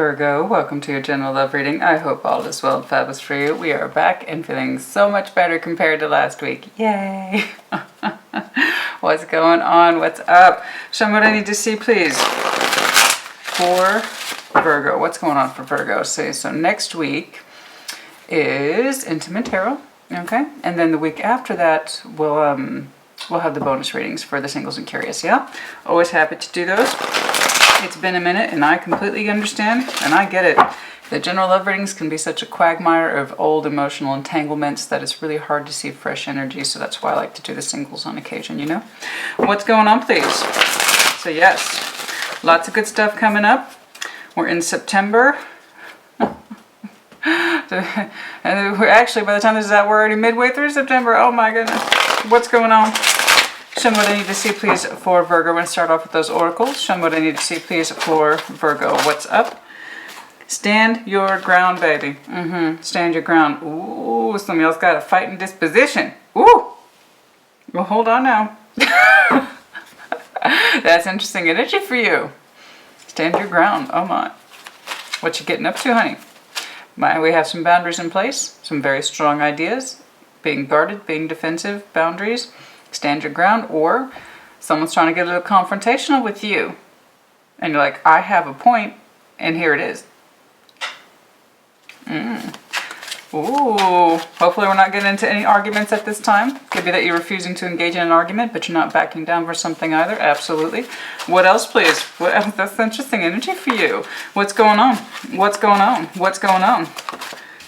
Virgo, welcome to your general love reading. I hope all is well and fabulous for you. We are back and feeling so much better compared to last week. Yay! What's going on? What's up? Show me what I need to see, please. For Virgo, what's going on for Virgo? So next week is Intimate Tarot, okay? And then the week after that, we'll have the bonus readings for the singles and curious, yeah? Always happy to do those. It's been a minute and I completely understand and I get it. The general love readings can be such a quagmire of old emotional entanglements that it's really hard to see fresh energy, so that's why I like to do the singles on occasion, you know? What's going on, please? So yes, lots of good stuff coming up. We're in September. And we're actually, by the time this is out, we're already midway through September. Oh my goodness. What's going on? Show me what I need to see, please, for Virgo. We're going to start off with those oracles. Show me what I need to see, please, for Virgo. What's up? Stand your ground, baby. Stand your ground. Ooh, some of y'all's got a fighting disposition. Ooh. Well, hold on now. That's interesting energy for you. Stand your ground. Oh, my. What you getting up to, honey? We have some boundaries in place. Some very strong ideas. Being guarded, being defensive, boundaries. Stand your ground, or someone's trying to get a little confrontational with you. And you're like, I have a point, and here it is. Ooh. Hopefully we're not getting into any arguments at this time. Could be that you're refusing to engage in an argument, but you're not backing down for something either. Absolutely. What else, please? That's interesting energy for you. What's going on? What's going on? What's going on?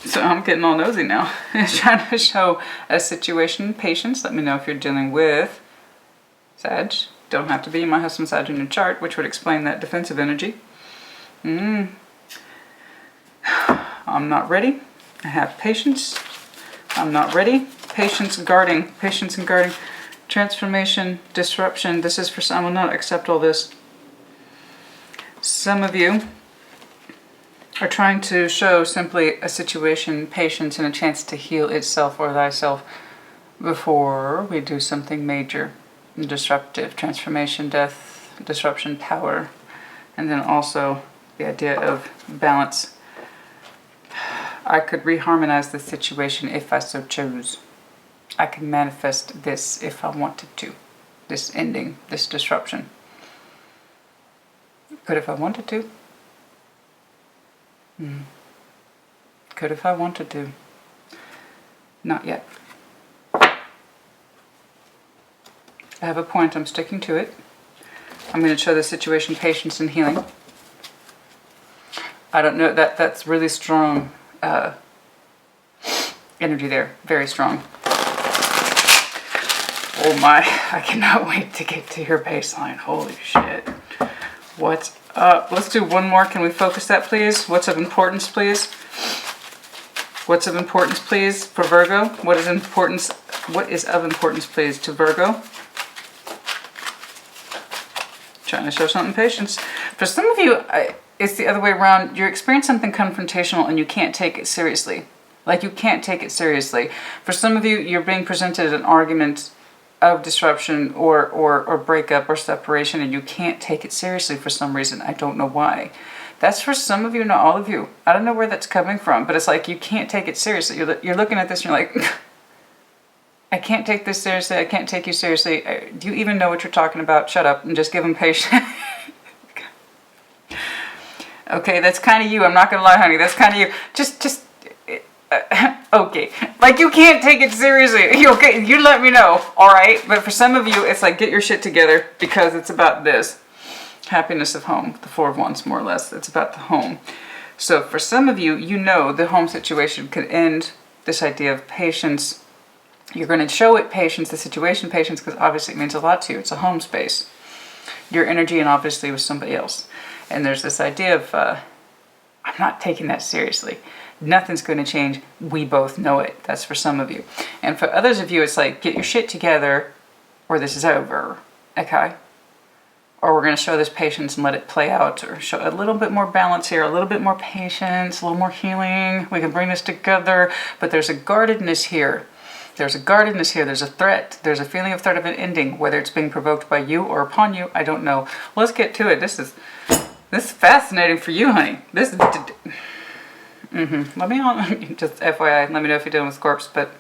So I'm getting all nosy now. Trying to show a situation patience. Let me know if you're dealing with Sag. Don't have to be. You might have some Sag in your chart, which would explain that defensive energy. I'm not ready. I have patience. I'm not ready. Patience, guarding. Patience and guarding. Transformation, disruption. This is for some. I will not accept all this. Some of you are trying to show simply a situation, patience, and a chance to heal itself or thyself before we do something major, disruptive, transformation, death, disruption, power, and then also the idea of balance. I could reharmonize the situation if I so chose. I can manifest this if I wanted to. This ending, this disruption. Could if I wanted to. Could if I wanted to. Not yet. I have a point. I'm sticking to it. I'm going to show the situation patience and healing. I don't know. That's really strong energy there. Very strong. Oh my. I cannot wait to get to your baseline. Holy shit. What's up? Let's do one more. Can we focus that, please? What's of importance, please? What's of importance, please, for Virgo? What is of importance, please, to Virgo? Trying to show something patience. For some of you, it's the other way around. You're experiencing something confrontational and you can't take it seriously. Like, you can't take it seriously. For some of you, you're being presented an argument of disruption or breakup or separation, and you can't take it seriously for some reason. I don't know why. That's for some of you, not all of you. I don't know where that's coming from, but it's like you can't take it seriously. You're looking at this and you're like, I can't take this seriously. I can't take you seriously. Do you even know what you're talking about? Shut up and just give them patience. Okay, that's kind of you. I'm not going to lie, honey. That's kind of you. Just okay. Like, you can't take it seriously. Okay, you let me know. All right. But for some of you, it's like, get your shit together because it's about this. Happiness of home. The Four of Wands, more or less. It's about the home. So for some of you, you know the home situation could end. This idea of patience. You're going to show it patience, the situation patience, because obviously it means a lot to you. It's a home space. Your energy and obviously with somebody else. And there's this idea of, I'm not taking that seriously. Nothing's going to change. We both know it. That's for some of you. And for others of you, it's like, get your shit together or this is over. Okay? Or we're going to show this patience and let it play out, or show a little bit more balance here, a little bit more patience, a little more healing. We can bring this together. But there's a guardedness here. There's a guardedness here. There's a threat. There's a feeling of threat of an ending, whether it's being provoked by you or upon you. I don't know. Let's get to it. This is This is fascinating for you, honey. This is... Let me on, just FYI, let me know if you're dealing with Scorps, but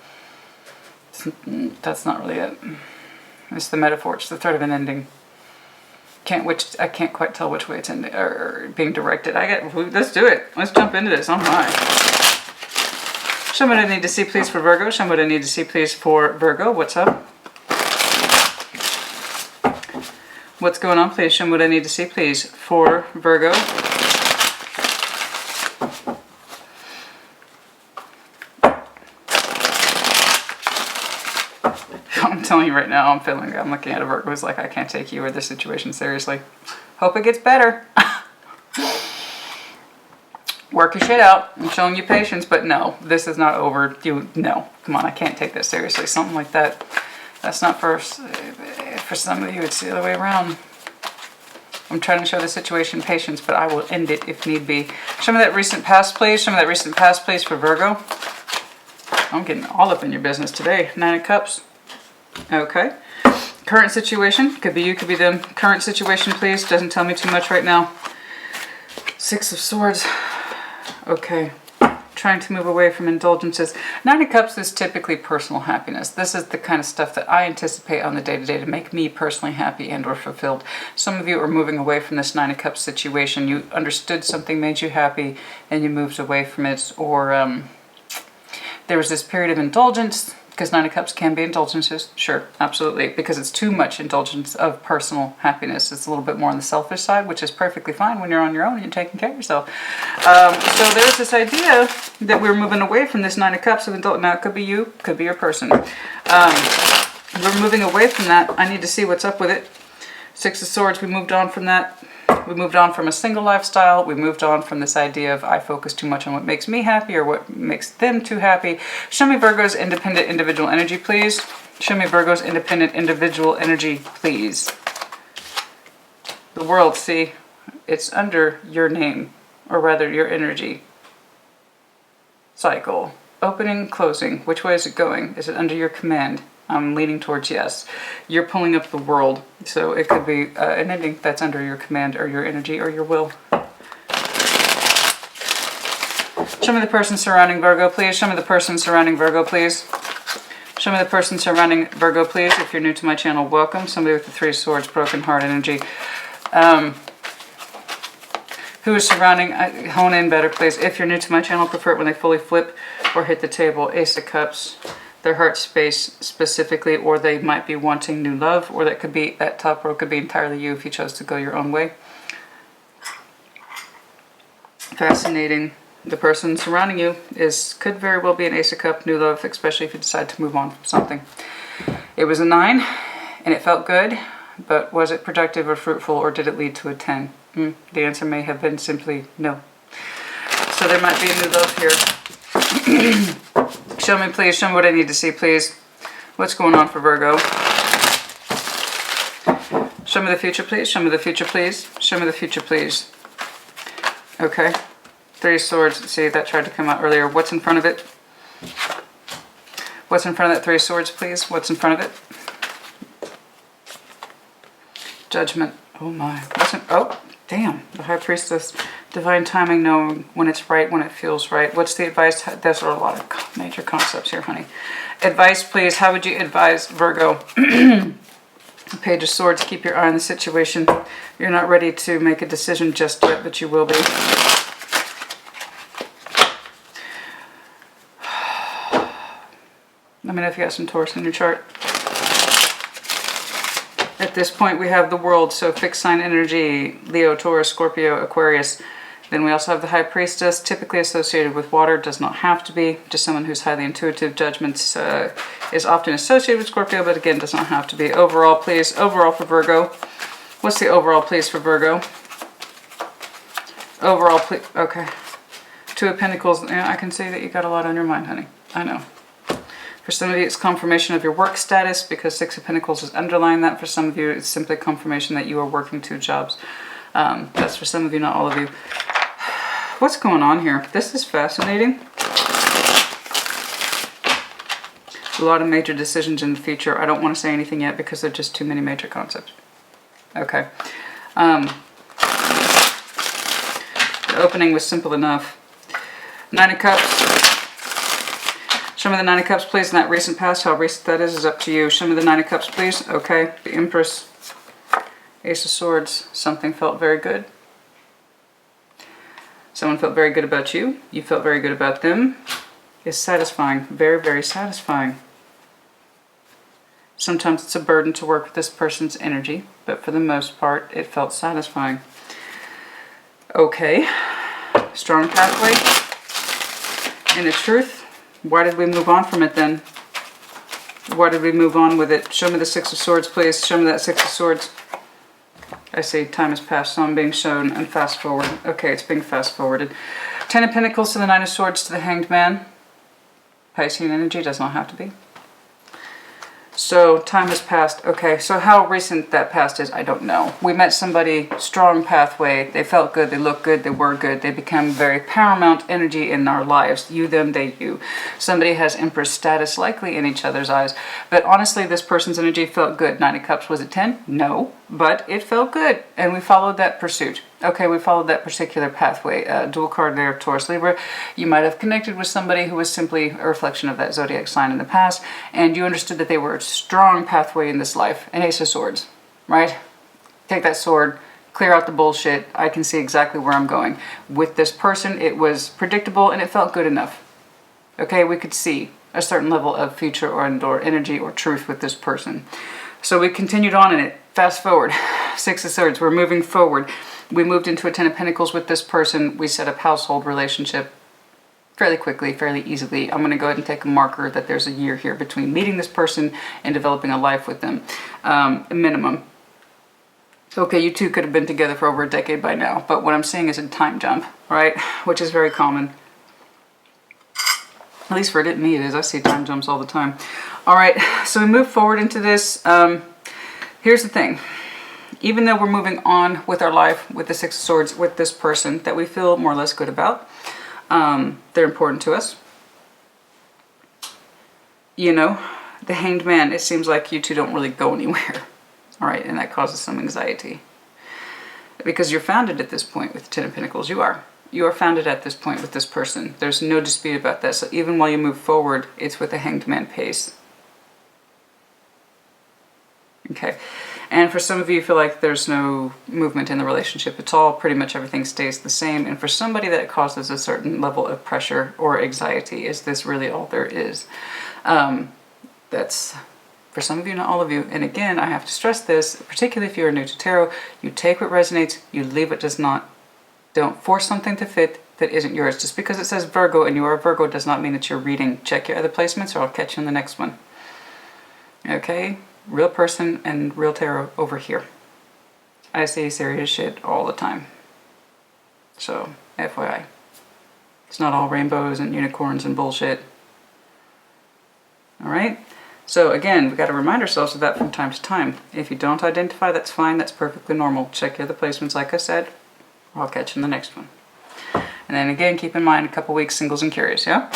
that's not really it. It's the metaphor. It's the threat of an ending. I can't quite tell which way it's ending or being directed. Let's do it. Let's jump into this. Oh my. Show me what I need to see, please, for Virgo. Show me what I need to see, please, for Virgo. What's up? What's going on, please? Show me what I need to see, please, for Virgo. I'm telling you right now, I'm looking at a Virgo who's like, I can't take you or this situation seriously. Hope it gets better. Work your shit out. I'm showing you patience, but no, this is not over. No, come on, I can't take this seriously. Something like that. That's not for some of you. It's the other way around. I'm trying to show the situation patience, but I will end it if need be. Show me that recent past, please. Show me that recent past, please, for Virgo. I'm getting all up in your business today. 9 of Cups. Okay. Current situation. Could be you, could be them. Current situation, please. Doesn't tell me too much right now. 6 of Swords. Okay. Trying to move away from indulgences. 9 of Cups is typically personal happiness. This is the kind of stuff that I anticipate on the day-to-day to make me personally happy and or fulfilled. Some of you are moving away from this 9 of Cups situation. You understood something made you happy and you moved away from it, or there was this period of indulgence, because 9 of Cups can be indulgences. Sure, absolutely. Because it's too much indulgence of personal happiness. It's a little bit more on the selfish side, which is perfectly fine when you're on your own and you're taking care of yourself. So there's this idea that we're moving away from this 9 of Cups of indulgence. Now, it could be you, could be your person. We're moving away from that. I need to see what's up with it. 6 of Swords, we moved on from that. We moved on from a single lifestyle. We moved on from this idea of I focus too much on what makes me happy or what makes them too happy. Show me Virgo's independent individual energy, please. Show me Virgo's independent individual energy, please. The world, see, it's under your name, or rather your energy cycle. Opening, closing. Which way is it going? Is it under your command? I'm leaning towards yes. You're pulling up the world, so it could be an ending that's under your command or your energy or your will. Show me the person surrounding Virgo, please. Show me the person surrounding Virgo, please. Show me the person surrounding Virgo, please. If you're new to my channel, welcome. Somebody with the 3 of Swords, broken heart energy. Who is surrounding, hone in better, please. If you're new to my channel, prefer it when they fully flip or hit the table. Ace of Cups. Their heart space specifically, or they might be wanting new love, or that could be, that top row could be entirely you if you chose to go your own way. Fascinating. The person surrounding you could very well be an Ace of Cups, new love, especially if you decide to move on from something. It was a 9, and it felt good, but was it productive or fruitful, or did it lead to a 10? The answer may have been simply no. So there might be a new love here. Show me, please. Show me what I need to see, please. What's going on for Virgo? Show me the future, please. Show me the future, please. Show me the future, please. Okay. 3 of Swords. See, that tried to come out earlier. What's in front of it? What's in front of that 3 of Swords, please? What's in front of it? Judgment. Oh my. Oh, damn. The High Priestess. Divine timing, knowing when it's right, when it feels right. What's the advice? Those are a lot of major concepts here, honey. Advice, please. How would you advise Virgo? Page of Swords. Keep your eye on the situation. You're not ready to make a decision just yet, but you will be. Let me know if you got some Taurus in your chart. At this point, we have the world, so fixed sign energy, Leo, Taurus, Scorpio, Aquarius. Then we also have the High Priestess, typically associated with water, does not have to be. Just someone who's highly intuitive. Judgments is often associated with Scorpio, but again, does not have to be. Overall, please. Overall for Virgo. What's the overall, please, for Virgo? Overall, please. Okay. 2 of Pentacles. Yeah, I can see that you got a lot on your mind, honey. I know. For some of you, it's confirmation of your work status, because 6 of Pentacles is underlying that. For some of you, it's simply confirmation that you are working 2 jobs. That's for some of you, not all of you. What's going on here? This is fascinating. A lot of major decisions in the future. I don't want to say anything yet because there are just too many major concepts. Okay. opening was simple enough. Nine of Cups. Show me the Nine of Cups, please, in that recent past. How recent that is up to you. Show me the Nine of Cups, please. Okay. The Empress. Ace of Swords. Something felt very good. Someone felt very good about you. You felt very good about them. It's satisfying. Very, very satisfying. Sometimes it's a burden to work with this person's energy, but for the most part, it felt satisfying. Okay. Strong pathway. And the truth. Why did we move on from it then? Why did we move on with it? Show me the Six of Swords, please. Show me that Six of Swords. I see time has passed, so I'm being shown and fast forward. Okay, it's being fast forwarded. Ten of Pentacles to the Nine of Swords to the Hanged Man. Piscean energy does not have to be. So time has passed. Okay, so how recent that past is, I don't know. We met somebody, strong pathway. They felt good, they looked good, they were good. They become very paramount energy in our lives. You, them, they, you. Somebody has Empress status likely in each other's eyes. But honestly, this person's energy felt good. Nine of Cups, was it 10? No, but it felt good. And we followed that pursuit. Okay, we followed that particular pathway. Dual card there of Taurus, Libra. You might have connected with somebody who was simply a reflection of that zodiac sign in the past, and you understood that they were a strong pathway in this life. An Ace of Swords, right? Take that sword, clear out the bullshit. I can see exactly where I'm going. With this person, it was predictable and it felt good enough. Okay, we could see a certain level of future or energy or truth with this person. So we continued on in it. Fast forward. Six of Swords, we're moving forward. We moved into a Ten of Pentacles with this person. We set up household relationship fairly quickly, fairly easily. I'm going to go ahead and take a marker that there's a year here between meeting this person and developing a life with them. Minimum. Okay, you two could have been together for over a decade by now, but what I'm seeing is a time jump, right? Which is very common. At least for me it is. I see time jumps all the time. All right, so we move forward into this. Here's the thing. Even though we're moving on with our life with the Six of Swords, with this person that we feel more or less good about, they're important to us. You know, the Hanged Man, it seems like you two don't really go anywhere. All right, and that causes some anxiety. Because you're founded at this point with the Ten of Pentacles. You are. You are founded at this point with this person. There's no dispute about that. So even while you move forward, it's with the Hanged Man pace. Okay. And for some of you, feel like there's no movement in the relationship at all. Pretty much everything stays the same. And for somebody that causes a certain level of pressure or anxiety, is this really all there is? That's for some of you, not all of you. And again, I have to stress this, particularly if you're new to tarot, you take what resonates, you leave what does not. Don't force something to fit that isn't yours. Just because it says Virgo and you are a Virgo does not mean that you're reading. Check your other placements or I'll catch you in the next one. Okay? Real person and real tarot over here. I say serious shit all the time. So, FYI. It's not all rainbows and unicorns and bullshit. Alright? So again, we've got to remind ourselves of that from time to time. If you don't identify, that's fine. That's perfectly normal. Check your other placements like I said. Or I'll catch you in the next one. And then again, keep in mind, a couple weeks, singles and curious, yeah?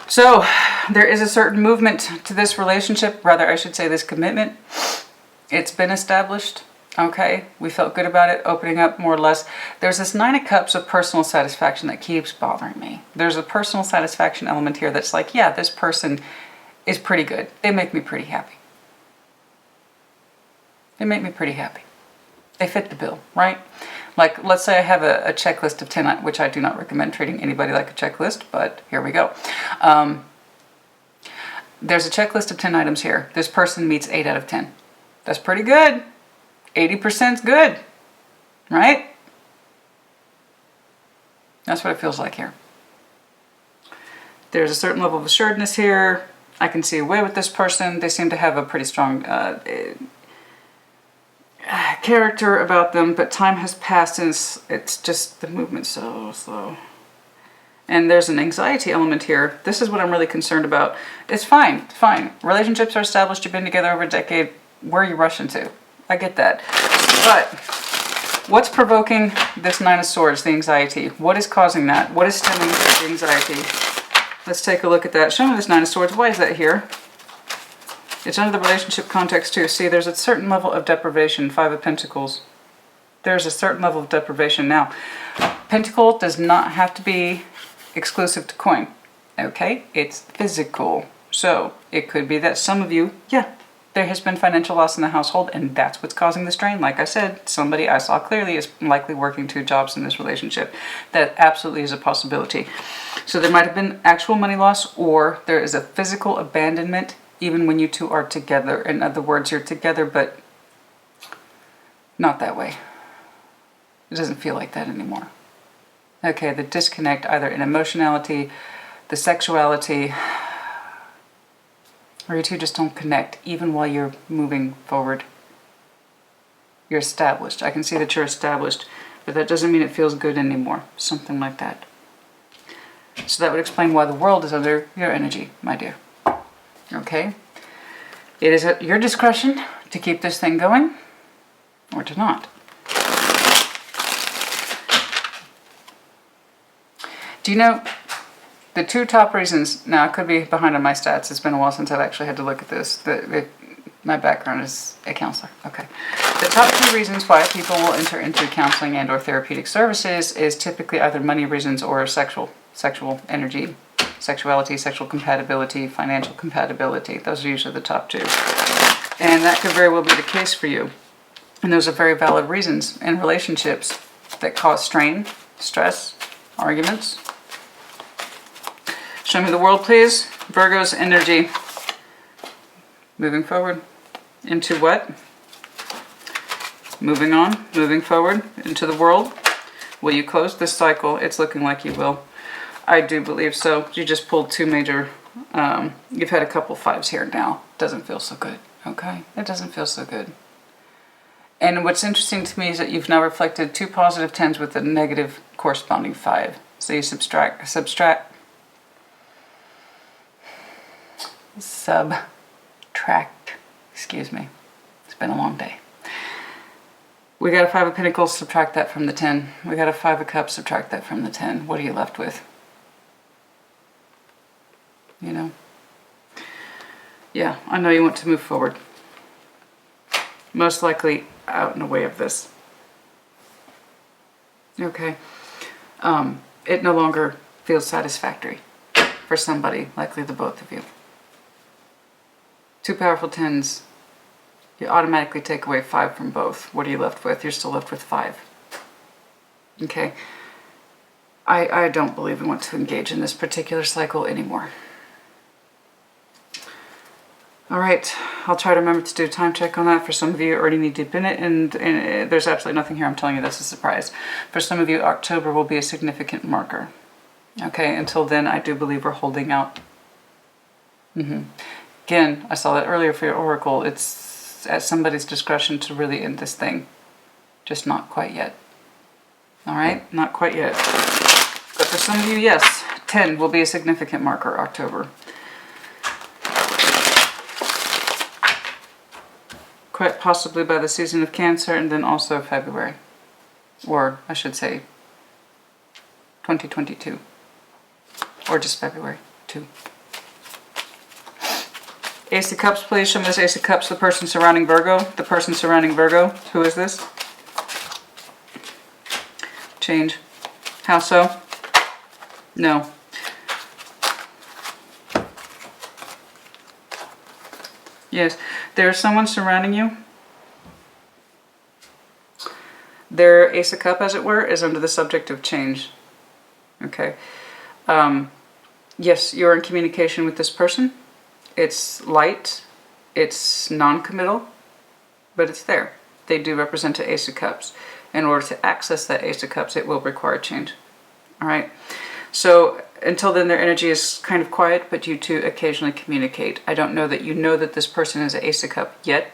So, there is a certain movement to this relationship, rather I should say this commitment. It's been established, okay? We felt good about it, opening up more or less. There's this Nine of Cups of personal satisfaction that keeps bothering me. There's a personal satisfaction element here that's like, yeah, this person is pretty good. They make me pretty happy. They make me pretty happy. They fit the bill, right? Like, let's say I have a checklist of 10, which I do not recommend treating anybody like a checklist, but here we go. There's a checklist of 10 items here. This person meets 8 out of 10. That's pretty good. 80%'s good, right? That's what it feels like here. There's a certain level of assuredness here. I can see a way with this person. They seem to have a pretty strong character about them, but time has passed and it's just the movement's so slow. And there's an anxiety element here. This is what I'm really concerned about. It's fine, it's fine. Relationships are established, you've been together over a decade. Where are you rushing to? I get that. But what's provoking this Nine of Swords, the anxiety? What is causing that? What is stemming the anxiety? Let's take a look at that. Show me this Nine of Swords. Why is that here? It's under the relationship context too. See, there's a certain level of deprivation, Five of Pentacles. There's a certain level of deprivation. Now, Pentacle does not have to be exclusive to coin. Okay? It's physical. So, it could be that some of you, yeah, there has been financial loss in the household, and that's what's causing the strain. Like I said, somebody I saw clearly is likely working 2 jobs in this relationship. That absolutely is a possibility. So there might have been actual money loss, or there is a physical abandonment even when you two are together. In other words, you're together, but not that way. It doesn't feel like that anymore. Okay, the disconnect either in emotionality, the sexuality, or you two just don't connect, even while you're moving forward. You're established. I can see that you're established, but that doesn't mean it feels good anymore. Something like that. So that would explain why the world is under your energy, my dear. Okay? It is at your discretion to keep this thing going, or to not. Do you know the 2 top reasons? Now, I could be behind on my stats. It's been a while since I've actually had to look at this. My background is a counselor. Okay. The top 2 reasons why people will enter into counseling and or therapeutic services is typically either money reasons or sexual energy, sexuality, sexual compatibility, financial compatibility. Those are usually the top 2. And that could very well be the case for you. And those are very valid reasons in relationships that cause strain, stress, arguments. Show me the world, please. Virgo's energy. Moving forward. Into what? Moving on. Moving forward. Into the world. Will you close this cycle? It's looking like you will. I do believe so. You just pulled 2 major... you've had a couple 5s here now. Doesn't feel so good. Okay? It doesn't feel so good. And what's interesting to me is that you've now reflected 2 positive 10s with a negative corresponding 5. So you subtract, excuse me. It's been a long day. We got a 5 of Pentacles, subtract that from the 10. We got a 5 of Cups, subtract that from the 10. What are you left with? You know? Yeah, I know you want to move forward. Most likely out and away of this. Okay. It no longer feels satisfactory for somebody, likely the both of you. 2 powerful 10s. You automatically take away 5 from both. What are you left with? You're still left with 5. Okay. I don't believe we want to engage in this particular cycle anymore. Alright, I'll try to remember to do a time check on that. For some of you, already knee deep in it, and there's absolutely nothing here. I'm telling you, that's a surprise. For some of you, October will be a significant marker. Okay, until then, I do believe we're holding out. Again, I saw that earlier for your oracle. It's at somebody's discretion to really end this thing. Just not quite yet. Alright, not quite yet. But for some of you, yes, 10 will be a significant marker, October. Quite possibly by the season of Cancer, and then also February. Or, I should say, 2022. Or just February, 2. Ace of Cups, please. Show me this Ace of Cups, the person surrounding Virgo. The person surrounding Virgo. Who is this? Change. How so? No. Yes. There's someone surrounding you. Their Ace of Cup, as it were, is under the subject of change. Okay. Yes, you're in communication with this person. It's light. It's non-committal. But it's there. They do represent an Ace of Cups. In order to access that Ace of Cups, it will require change. Alright? So, until then, their energy is kind of quiet, but you two occasionally communicate. I don't know that you know that this person is an Ace of Cup yet.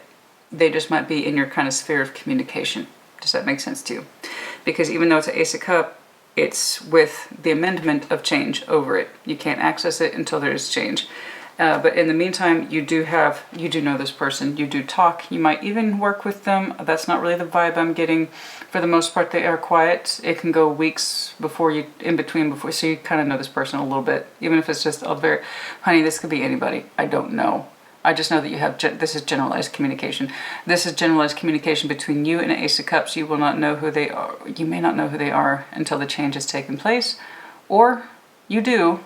They just might be in your kind of sphere of communication. Does that make sense to you? Because even though it's an Ace of Cup, it's with the amendment of change over it. You can't access it until there is change. But in the meantime, you do know this person. You do talk. You might even work with them. That's not really the vibe I'm getting. For the most part, they are quiet. It can go weeks before you, so you kind of know this person a little bit. Even if it's just a very, honey, this could be anybody. I don't know. I just know that you have, this is generalized communication. This is generalized communication between you and an Ace of Cups. You will not know who they are. You may not know who they are until the change has taken place. Or you do,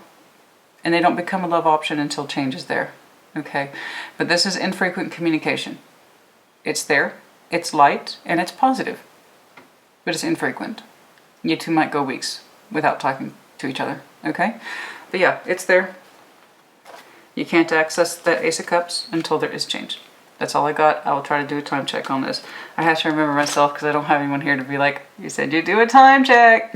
and they don't become a love option until change is there. Okay? But this is infrequent communication. It's there, it's light, and it's positive. But it's infrequent. You two might go weeks without talking to each other. Okay? But yeah, it's there. You can't access that Ace of Cups until there is change. That's all I got. I will try to do a time check on this. I have to remember myself because I don't have anyone here to be like, you said you do a time check.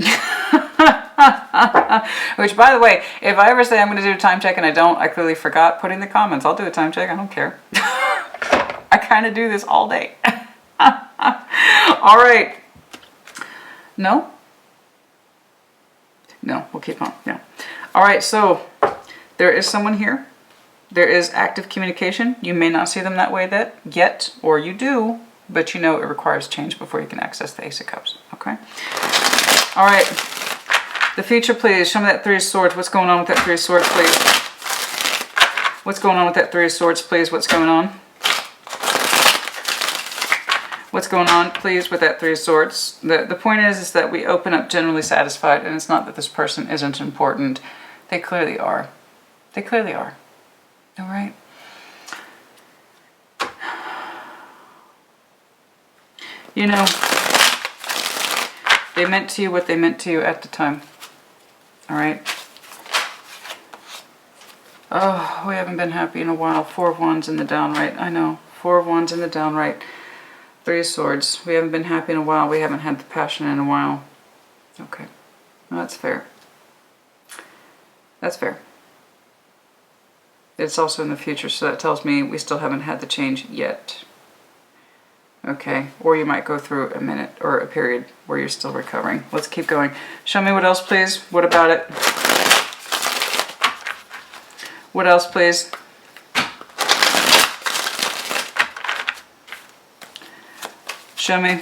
Which, by the way, if I ever say I'm going to do a time check and I don't, I clearly forgot, put in the comments. I'll do a time check. I don't care. I kind of do this all day. All right. No? No, we'll keep on. Yeah. All right, so there is someone here. There is active communication. You may not see them that way yet, or you do, but you know it requires change before you can access the Ace of Cups, okay? All right, the future, please. Show me that Three of Swords. What's going on with that Three of Swords, please? What's going on with that Three of Swords, please? What's going on? What's going on, please, with that Three of Swords? The point is that we open up generally satisfied, and it's not that this person isn't important. They clearly are. They clearly are. All right. You know, they meant to you what they meant to you at the time. All right. Oh, we haven't been happy in a while. Four of Wands in the downright. I know. Four of Wands in the downright. Three of Swords. We haven't been happy in a while. We haven't had the passion in a while. Okay. Well, that's fair. That's fair. It's also in the future, so that tells me we still haven't had the change yet. Okay, or you might go through a minute or a period where you're still recovering. Let's keep going. Show me what else, please. What about it? What else, please? Show me.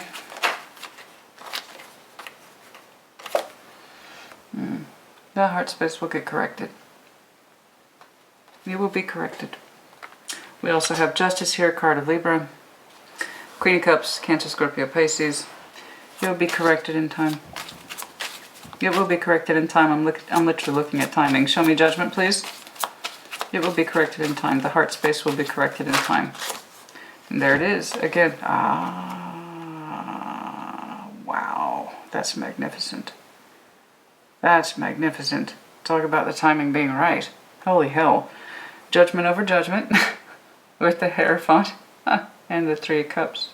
The heart space will get corrected. It will be corrected. We also have Justice here, card of Libra. Queen of Cups, Cancer, Scorpio, Pisces. It will be corrected in time. It will be corrected in time. I'm literally looking at timing. Show me Judgment, please. It will be corrected in time. The heart space will be corrected in time. And there it is. Again. Wow. That's magnificent. That's magnificent. Talk about the timing being right. Holy hell. Judgment over Judgment with the Hierophant and the Three of Cups.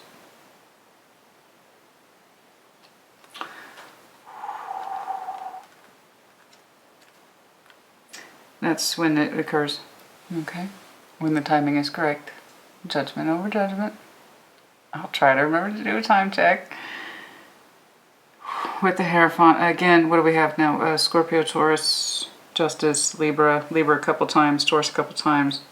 That's when it occurs. Okay. When the timing is correct. Judgment over Judgment. I'll try to remember to do a time check. With the Hierophant. Again, what do we have now? Scorpio, Taurus, Justice, Libra a couple times, Taurus a couple times.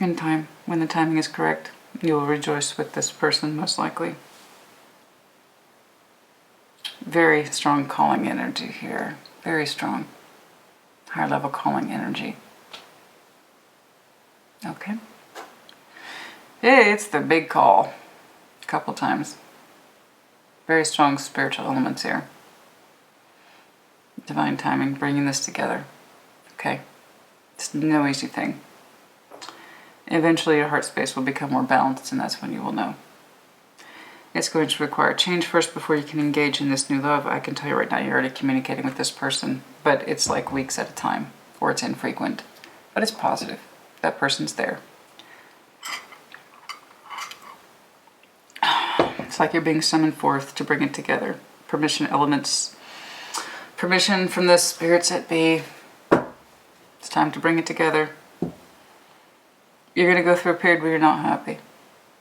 In time, when the timing is correct, you will rejoice with this person, most likely. Very strong calling energy here. Very strong. Higher level calling energy. Okay. Hey, it's the big call. A couple times. Very strong spiritual elements here. Divine timing, bringing this together. Okay. It's no easy thing. Eventually your heart space will become more balanced, and that's when you will know. It's going to require change first before you can engage in this new love. I can tell you right now, you're already communicating with this person, but it's like weeks at a time, or it's infrequent. But it's positive. That person's there. It's like you're being summoned forth to bring it together. Permission elements. Permission from the spirits at be. It's time to bring it together. You're going to go through a period where you're not happy.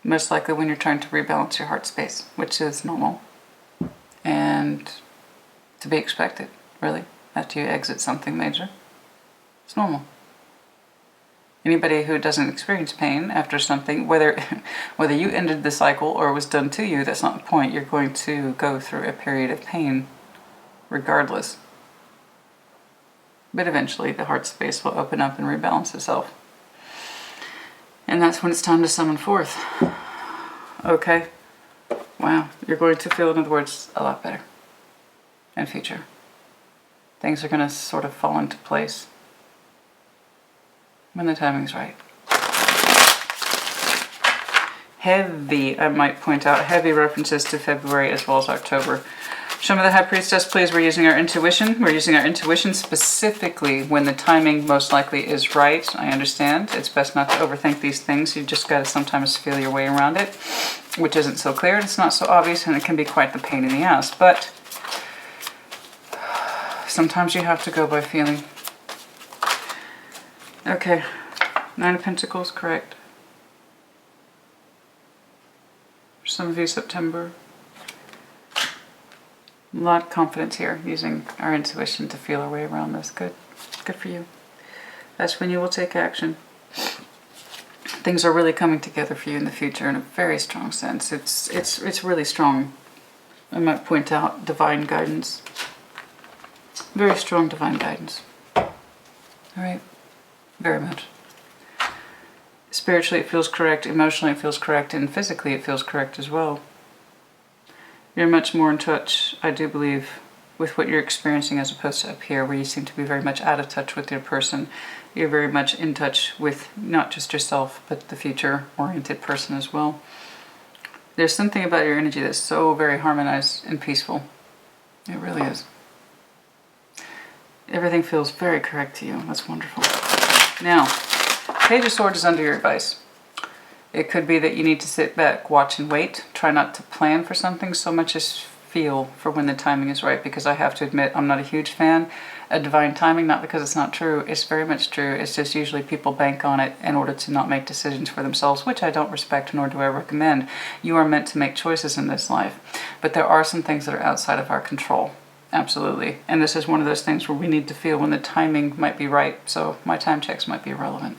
Most likely when you're trying to rebalance your heart space, which is normal. And to be expected, really, after you exit something major. It's normal. Anybody who doesn't experience pain after something, whether you ended the cycle or it was done to you, that's not the point. You're going to go through a period of pain regardless. But eventually the heart space will open up and rebalance itself. And that's when it's time to summon forth. Okay? Wow. You're going to feel, in other words, a lot better in future. Things are going to sort of fall into place when the timing's right. Heavy, I might point out, heavy references to February as well as October. Show me the High Priestess, please. We're using our intuition. We're using our intuition specifically when the timing most likely is right. I understand. It's best not to overthink these things. You just got to sometimes feel your way around it, which isn't so clear and it's not so obvious, and it can be quite the pain in the ass. But sometimes you have to go by feeling. Okay. 9 of Pentacles, correct. For some of you, September. A lot of confidence here, using our intuition to feel our way around this. Good. Good for you. That's when you will take action. Things are really coming together for you in the future in a very strong sense. It's really strong. I might point out divine guidance. Very strong divine guidance. All right. Very much. Spiritually it feels correct, emotionally it feels correct, and physically it feels correct as well. You're much more in touch, I do believe, with what you're experiencing as opposed to up here where you seem to be very much out of touch with your person. You're very much in touch with not just yourself, but the future-oriented person as well. There's something about your energy that's so very harmonized and peaceful. It really is. Everything feels very correct to you. That's wonderful. Now, Page of Swords is under your advice. It could be that you need to sit back, watch and wait. Try not to plan for something so much as feel for when the timing is right, because I have to admit I'm not a huge fan of divine timing, not because it's not true. It's very much true. It's just usually people bank on it in order to not make decisions for themselves, which I don't respect nor do I recommend. You are meant to make choices in this life, but there are some things that are outside of our control. Absolutely. And this is one of those things where we need to feel when the timing might be right, so my time checks might be irrelevant.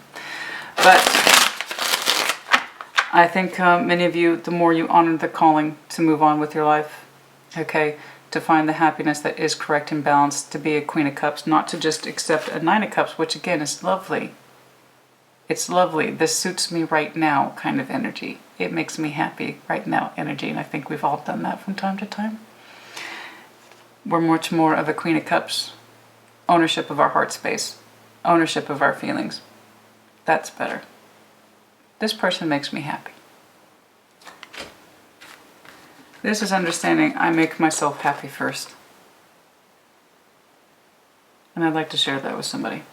But I think many of you, the more you honor the calling to move on with your life, okay, to find the happiness that is correct and balanced, to be a Queen of Cups, not to just accept a Nine of Cups, which again is lovely. It's lovely. This suits me right now kind of energy. It makes me happy right now energy, and I think we've all done that from time to time. We're much more of a Queen of Cups, ownership of our heart space, ownership of our feelings. That's better. This person makes me happy. This is understanding I make myself happy first. And I'd like to share that with somebody.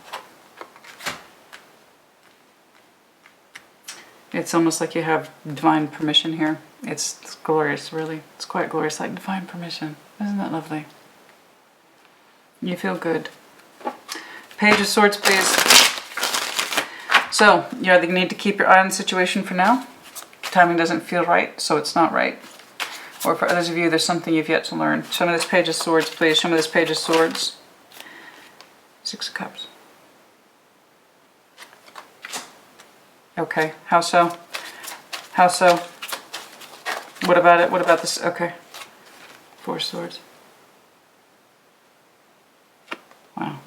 It's almost like you have divine permission here. It's glorious, really. It's quite glorious, like divine permission. Isn't that lovely? You feel good. Page of Swords, please. So, you either need to keep your eye on the situation for now. Timing doesn't feel right, so it's not right. Or for others of you, there's something you've yet to learn. Show me this Page of Swords, please. Show me this Page of Swords. 6 of Cups. Okay, how so? How so? What about it? What about this? Okay. 4 Swords. Wow.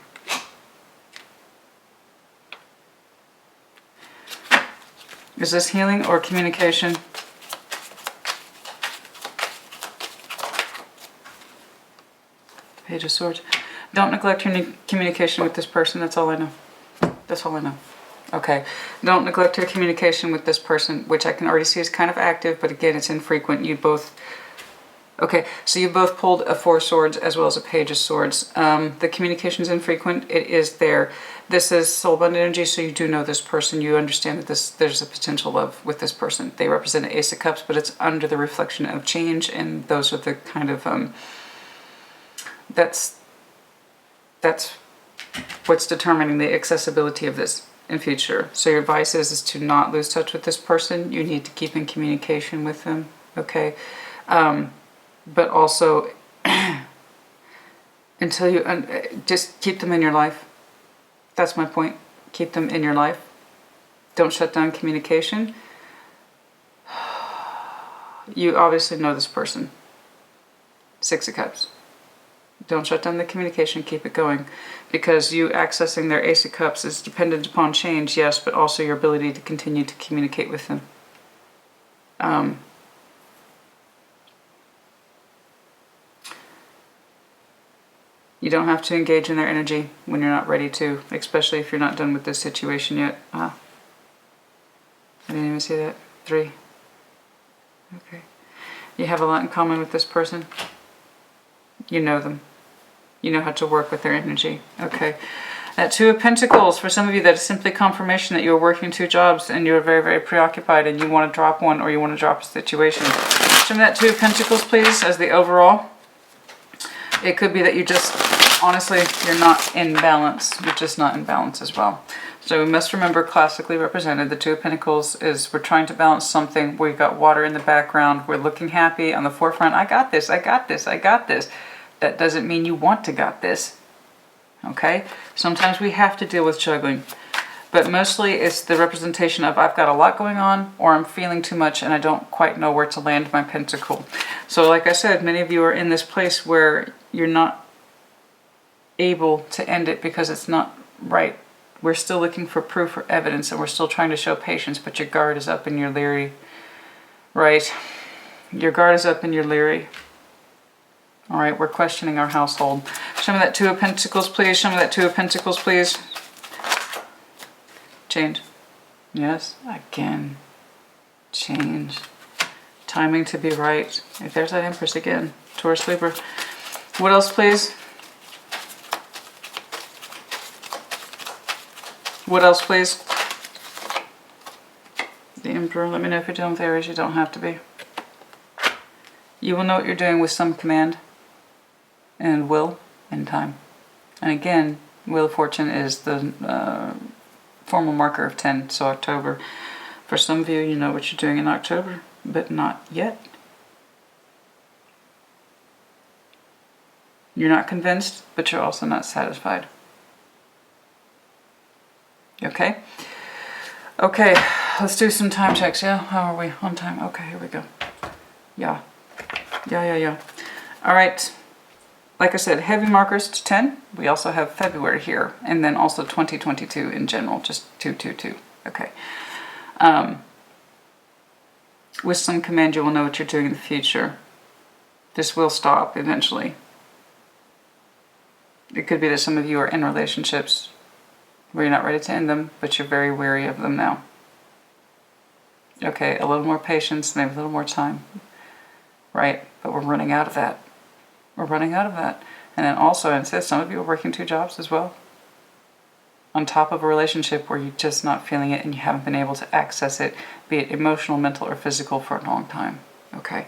Is this healing or communication? Page of Swords. Don't neglect your communication with this person. That's all I know. That's all I know. Okay. Don't neglect your communication with this person, which I can already see is kind of active, but again, it's infrequent. You both... Okay, so you both pulled a 4 Swords as well as a Page of Swords. The communication is infrequent. It is there. This is soul-bound energy, so you do know this person. You understand that there's a potential love with this person. They represent an Ace of Cups, but it's under the reflection of change, and those are the kind of... That's what's determining the accessibility of this in future. So your advice is to not lose touch with this person. You need to keep in communication with them, okay? But also, until you, just keep them in your life. That's my point. Keep them in your life. Don't shut down communication. You obviously know this person. 6 of Cups. Don't shut down the communication, keep it going. Because you accessing their Ace of Cups is dependent upon change, yes, but also your ability to continue to communicate with them. You don't have to engage in their energy when you're not ready to, especially if you're not done with this situation yet. I didn't even see that. 3. Okay. You have a lot in common with this person. You know them. You know how to work with their energy. Okay. That 2 of Pentacles, for some of you, that is simply confirmation that you're working 2 jobs and you're very, very preoccupied and you want to drop one or you want to drop a situation. Show me that 2 of Pentacles, please, as the overall. It could be that you just, honestly, you're not in balance. You're just not in balance as well. So we must remember, classically represented, the 2 of Pentacles is we're trying to balance something. We've got water in the background. We're looking happy on the forefront. I got this. I got this. I got this. That doesn't mean you want to got this. Okay? Sometimes we have to deal with juggling. But mostly it's the representation of I've got a lot going on, or I'm feeling too much and I don't quite know where to land my pentacle. So like I said, many of you are in this place where you're not able to end it because it's not right. We're still looking for proof or evidence, and we're still trying to show patience, but your guard is up and you're leery. Right? Your guard is up and you're leery. All right, we're questioning our household. Show me that 2 of Pentacles, please. Show me that 2 of Pentacles, please. Change. Yes, again. Change. Timing to be right. If there's that Empress again. Taurus, Libra. What else, please? What else, please? The Emperor. Let me know if you're dealing with Aries. You don't have to be. You will know what you're doing with some command and will and time. And again, Wheel of Fortune is the formal marker of 10, so October. For some of you, you know what you're doing in October, but not yet. You're not convinced, but you're also not satisfied. Okay? Okay, let's do some time checks, yeah? How are we on time? Okay, here we go. Yeah. All right. Like I said, heavy markers to 10. We also have February here, and then also 2022 in general, just 222. Okay. With some command, you will know what you're doing in the future. This will stop eventually. It could be that some of you are in relationships where you're not ready to end them, but you're very wary of them now. Okay, a little more patience, maybe a little more time. Right, but we're running out of that. We're running out of that. And then also, it says some of you are working 2 jobs as well. On top of a relationship where you're just not feeling it and you haven't been able to access it, be it emotional, mental, or physical, for a long time. Okay.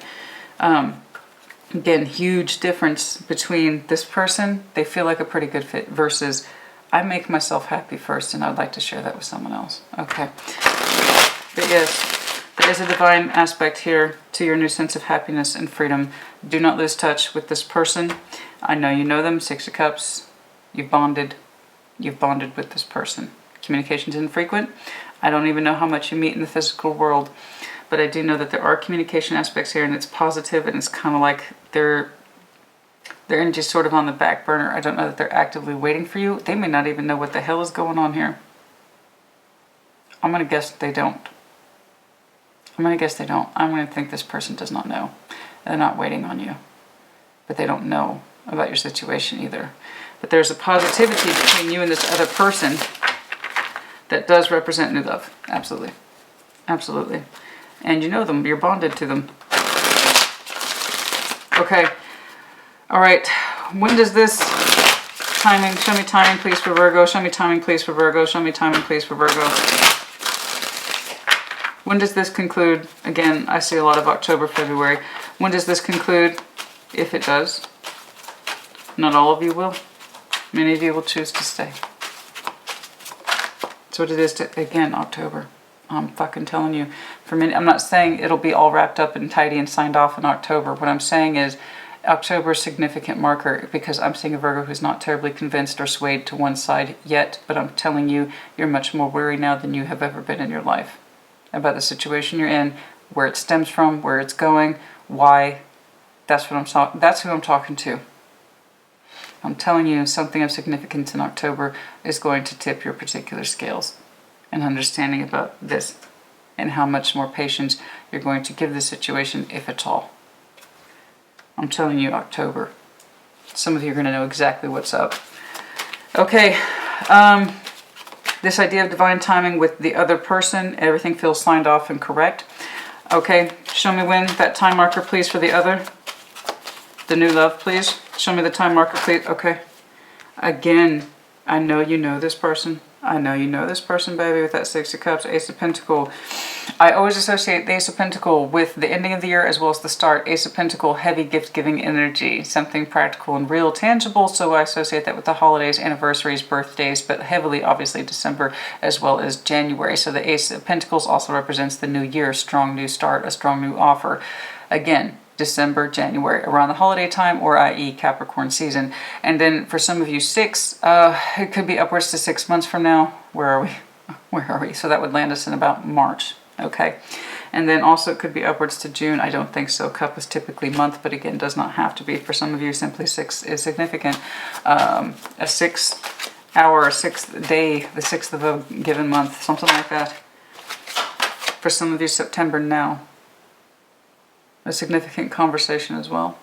Again, huge difference between this person, they feel like a pretty good fit, versus I make myself happy first and I'd like to share that with someone else. Okay. But yes, there is a divine aspect here to your new sense of happiness and freedom. Do not lose touch with this person. I know you know them, 6 of Cups. You've bonded. You've bonded with this person. Communication's infrequent. I don't even know how much you meet in the physical world, but I do know that there are communication aspects here, and it's positive, and it's kind of like their energy's sort of on the back burner. I don't know that they're actively waiting for you. They may not even know what the hell is going on here. I'm going to guess they don't. I'm going to guess they don't. I'm going to think this person does not know. They're not waiting on you. But they don't know about your situation either. But there's a positivity between you and this other person that does represent new love. Absolutely. Absolutely. And you know them. You're bonded to them. Okay. All right. When does this timing, show me timing please for Virgo. Show me timing please for Virgo. Show me timing please for Virgo. When does this conclude? Again, I see a lot of October, February. When does this conclude? If it does. Not all of you will. Many of you will choose to stay. That's what it is to, again, October. I'm fucking telling you. For many, I'm not saying it'll be all wrapped up and tidy and signed off in October. What I'm saying is October is a significant marker, because I'm seeing a Virgo who's not terribly convinced or swayed to one side yet, but I'm telling you, you're much more wary now than you have ever been in your life about the situation you're in, where it stems from, where it's going, why. That's what that's who I'm talking to. I'm telling you, something of significance in October is going to tip your particular scales and understanding about this and how much more patience you're going to give the situation, if at all. I'm telling you, October. Some of you are going to know exactly what's up. Okay, this idea of divine timing with the other person, everything feels signed off and correct. Okay, show me when that time marker, please, for the other. The new love, please. Show me the time marker, please. Okay. Again, I know you know this person. I know you know this person, baby, with that Six of Cups, Ace of Pentacles. I always associate the Ace of Pentacles with the ending of the year as well as the start. Ace of Pentacles, heavy gift-giving energy, something practical and real, tangible, so I associate that with the holidays, anniversaries, birthdays, but heavily, obviously, December as well as January. So the Ace of Pentacles also represents the new year, strong new start, a strong new offer. Again, December, January, around the holiday time, or i.e. Capricorn season. And then for some of you, it could be upwards to 6 months from now. Where are we? Where are we? So that would land us in about March. Okay. And then also it could be upwards to June. I don't think so. Cup is typically month, but again, does not have to be. For some of you, simply 6 is significant. A 6 hour, a 6th day, the 6th of a given month, something like that. For some of you, September now. A significant conversation as well.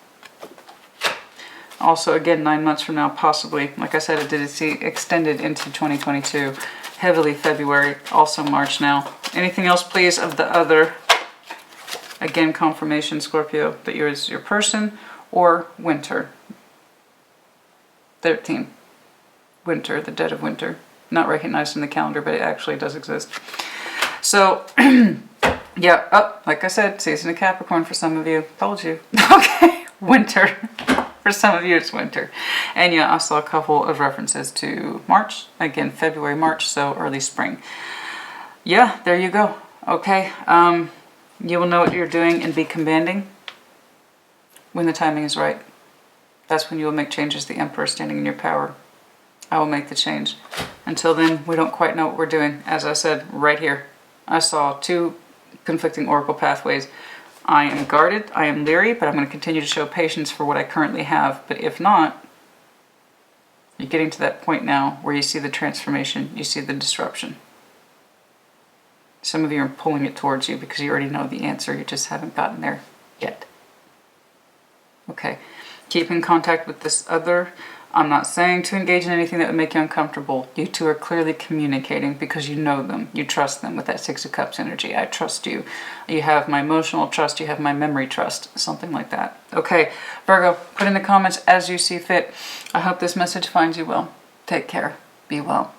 Also, again, 9 months from now, possibly. Like I said, it did see extended into 2022. Heavily February, also March now. Anything else, please, of the other? Again, confirmation, Scorpio, that you're your person, or winter. 13. Winter, the dead of winter. Not recognized in the calendar, but it actually does exist. So... yeah, oh, like I said, season of Capricorn for some of you. Told you. Okay, winter. For some of you, it's winter. And yeah, I saw a couple of references to March. Again, February, March, so early spring. Yeah, there you go. Okay, you will know what you're doing and be commanding when the timing is right. That's when you will make changes. The Emperor standing in your power. I will make the change. Until then, we don't quite know what we're doing. As I said, right here, I saw 2 conflicting oracle pathways. I am guarded, I am leery, but I'm going to continue to show patience for what I currently have. But if not, you're getting to that point now where you see the transformation, you see the disruption. Some of you are pulling it towards you because you already know the answer, you just haven't gotten there yet. Okay, keep in contact with this other. I'm not saying to engage in anything that would make you uncomfortable. You two are clearly communicating because you know them. You trust them with that 6 of Cups energy. I trust you. You have my emotional trust. You have my memory trust. Something like that. Okay, Virgo, put in the comments as you see fit. I hope this message finds you well. Take care. Be well.